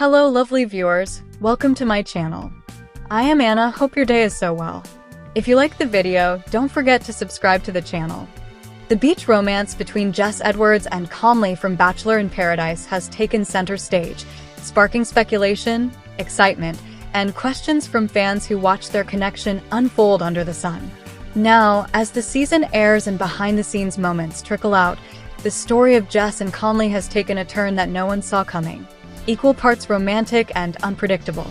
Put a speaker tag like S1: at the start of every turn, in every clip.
S1: Hello lovely viewers, welcome to my channel. I am Anna, hope your day is so well. If you like the video, don't forget to subscribe to the channel. The beach romance between Jess Edwards and Conley from Bachelor in Paradise has taken center stage, sparking speculation, excitement, and questions from fans who watch their connection unfold under the sun. Now, as the season airs and behind-the-scenes moments trickle out, the story of Jess and Conley has taken a turn that no one saw coming. Equal parts romantic and unpredictable.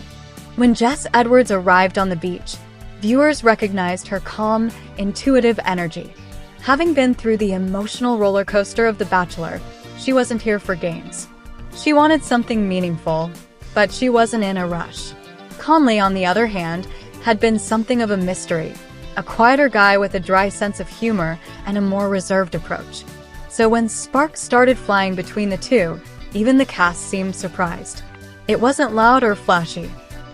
S1: When Jess Edwards arrived on the beach, viewers recognized her calm, intuitive energy. Having been through the emotional roller coaster of The Bachelor, she wasn't here for games. She wanted something meaningful, but she wasn't in a rush. Conley, on the other hand, had been something of a mystery, a quieter guy with a dry sense of humor and a more reserved approach. So when sparks started flying between the two, even the cast seemed surprised. It wasn't loud or flashy.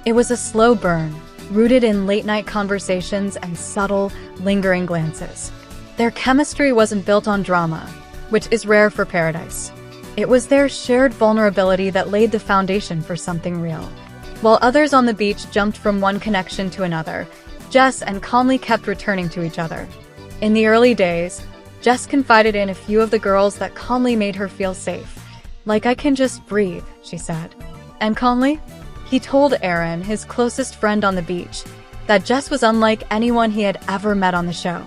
S1: It was a slow burn, rooted in late-night conversations and subtle, lingering glances. Their chemistry wasn't built on drama, which is rare for Paradise. It was their shared vulnerability that laid the foundation for something real. While others on the beach jumped from one connection to another, Jess and Conley kept returning to each other. In the early days, Jess confided in a few of the girls that Conley made her feel safe. "Like I can just breathe," she said. And Conley? He told Aaron, his closest friend on the beach, that Jess was unlike anyone he had ever met on the show.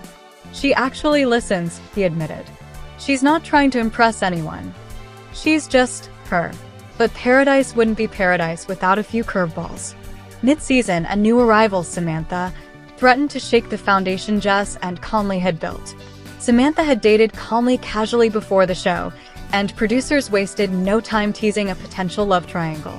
S1: "She actually listens," he admitted. "She's not trying to impress anyone. She's just her." But Paradise wouldn't be Paradise without a few curveballs. Mid-season, a new arrival, Samantha, threatened to shake the foundation Jess and Conley had built. Samantha had dated Conley casually before the show, and producers wasted no time teasing a potential love triangle.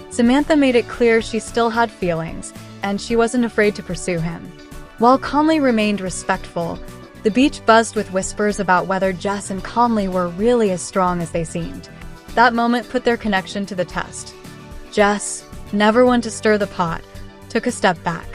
S1: Samantha made it clear she still had feelings, and she wasn't afraid to pursue him. While Conley remained respectful, the beach buzzed with whispers about whether Jess and Conley were really as strong as they seemed. That moment put their connection to the test. Jess, never one to stir the pot, took a step back.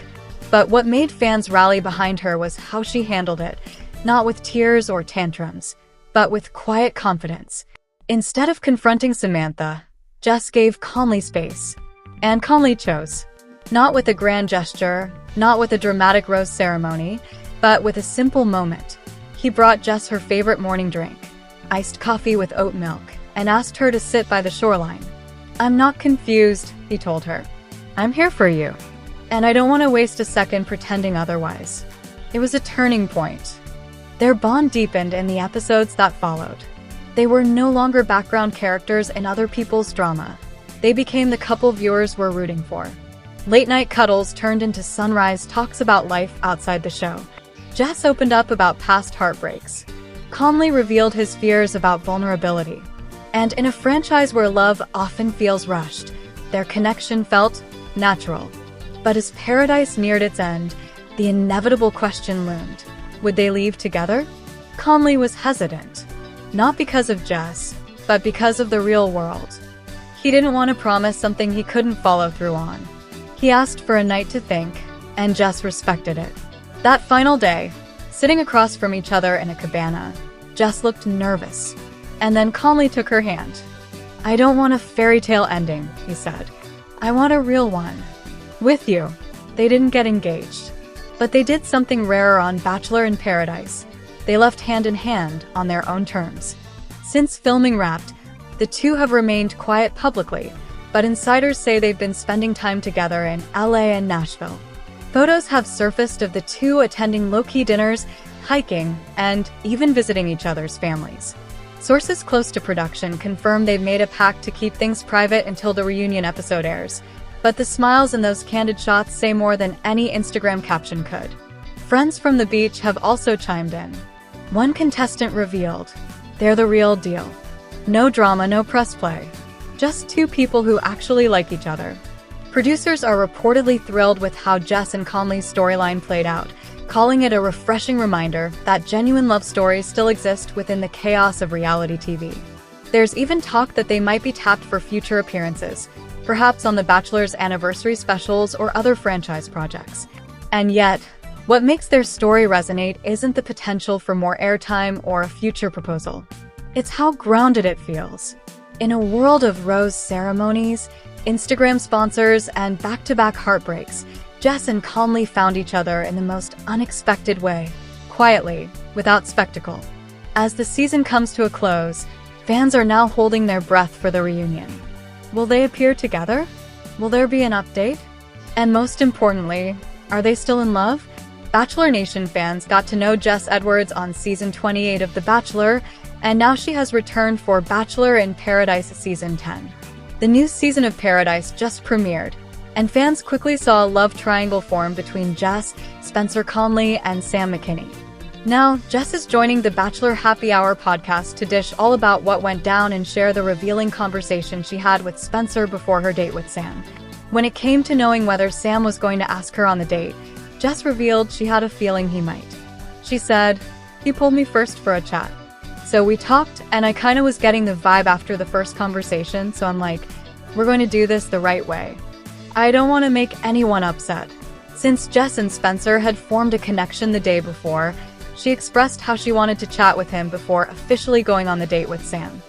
S1: But what made fans rally behind her was how she handled it, not with tears or tantrums, but with quiet confidence. Instead of confronting Samantha, Jess gave Conley space. And Conley chose. Not with a grand gesture, not with a dramatic rose ceremony, but with a simple moment. He brought Jess her favorite morning drink, iced coffee with oat milk, and asked her to sit by the shoreline. "I'm not confused," he told her. "I'm here for you, and I don't want to waste a second pretending otherwise." It was a turning point. Their bond deepened in the episodes that followed. They were no longer background characters in other people's drama. They became the couple viewers were rooting for. Late-night cuddles turned into sunrise talks about life outside the show. Jess opened up about past heartbreaks. Conley revealed his fears about vulnerability. And in a franchise where love often feels rushed, their connection felt natural. But as Paradise neared its end, the inevitable question loomed. Would they leave together? Conley was hesitant. Not because of Jess, but because of the real world. He didn't want to promise something he couldn't follow through on. He asked for a night to think, and Jess respected it. That final day, sitting across from each other in a cabana, Jess looked nervous. And then Conley took her hand. "I don't want a fairy tale ending," he said. "I want a real one. With you." They didn't get engaged. But they did something rarer on Bachelor in Paradise. They left hand in hand on their own terms. Since filming wrapped, the two have remained quiet publicly, but insiders say they've been spending time together in LA and Nashville. Photos have surfaced of the two attending low-key dinners, hiking, and even visiting each other's families. Sources close to production confirm they've made a pact to keep things private until the reunion episode airs. But the smiles in those candid shots say more than any Instagram caption could. Friends from the beach have also chimed in. One contestant revealed, "They're the real deal. No drama, no press play. Just two people who actually like each other." Producers are reportedly thrilled with how Jess and Conley's storyline played out, calling it a refreshing reminder that genuine love stories still exist within the chaos of reality TV. There's even talk that they might be tapped for future appearances, perhaps on The Bachelor's anniversary specials or other franchise projects. And yet, what makes their story resonate isn't the potential for more airtime or a future proposal. It's how grounded it feels. In a world of rose ceremonies, Instagram sponsors, and back-to-back heartbreaks, Jess and Conley found each other in the most unexpected way, quietly, without spectacle. As the season comes to a close, fans are now holding their breath for the reunion. Will they appear together? Will there be an update? And most importantly, are they still in love? Bachelor Nation fans got to know Jess Edwards on season 28 of The Bachelor, and now she has returned for Bachelor in Paradise season 10. The new season of Paradise just premiered, and fans quickly saw a love triangle form between Jess, Spencer Conley, and Sam McKinney. Now, Jess is joining the Bachelor Happy Hour podcast to dish all about what went down and share the revealing conversation she had with Spencer before her date with Sam. When it came to knowing whether Sam was going to ask her on the date, Jess revealed she had a feeling he might. She said, "He pulled me first for a chat. So we talked, and I kinda was getting the vibe after the first conversation, so I'm like, we're going to do this the right way. I don't want to make anyone upset." Since Jess and Spencer had formed a connection the day before, she expressed how she wanted to chat with him before officially going on the date with Sam.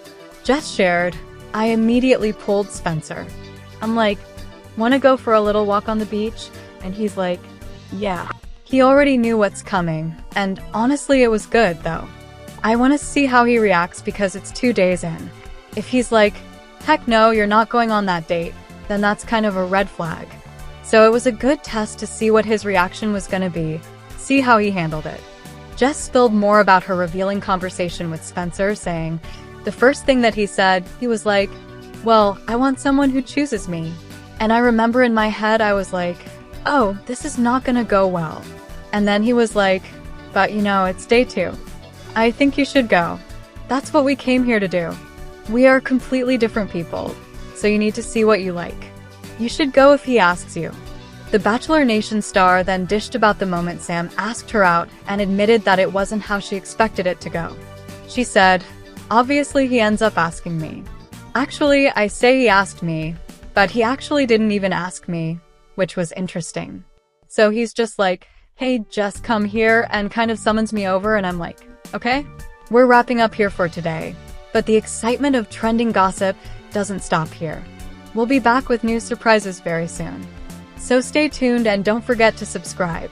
S1: Jess shared, "I immediately pulled Spencer. I'm like, wanna go for a little walk on the beach?" And he's like, "Yeah." He already knew what's coming, and honestly it was good though. I want to see how he reacts because it's 2 days in. If he's like, "Heck no, you're not going on that date," then that's kind of a red flag. So it was a good test to see what his reaction was going to be, see how he handled it. Jess spilled more about her revealing conversation with Spencer, saying, "The first thing that he said, he was like, 'Well, I want someone who chooses me.' And I remember in my head I was like, oh, this is not gonna go well. And then he was like, 'But you know, it's day 2. I think you should go. That's what we came here to do. We are completely different people, so you need to see what you like. You should go if he asks you.'" The Bachelor Nation star then dished about the moment Sam asked her out and admitted that it wasn't how she expected it to go. She said, "Obviously he ends up asking me. Actually, I say he asked me, but he actually didn't even ask me, which was interesting. So he's just like, 'Hey, Jess, come here,' and kind of summons me over, and I'm like, okay, we're wrapping up here for today. But the excitement of trending gossip doesn't stop here. We'll be back with new surprises very soon. So stay tuned and don't forget to subscribe.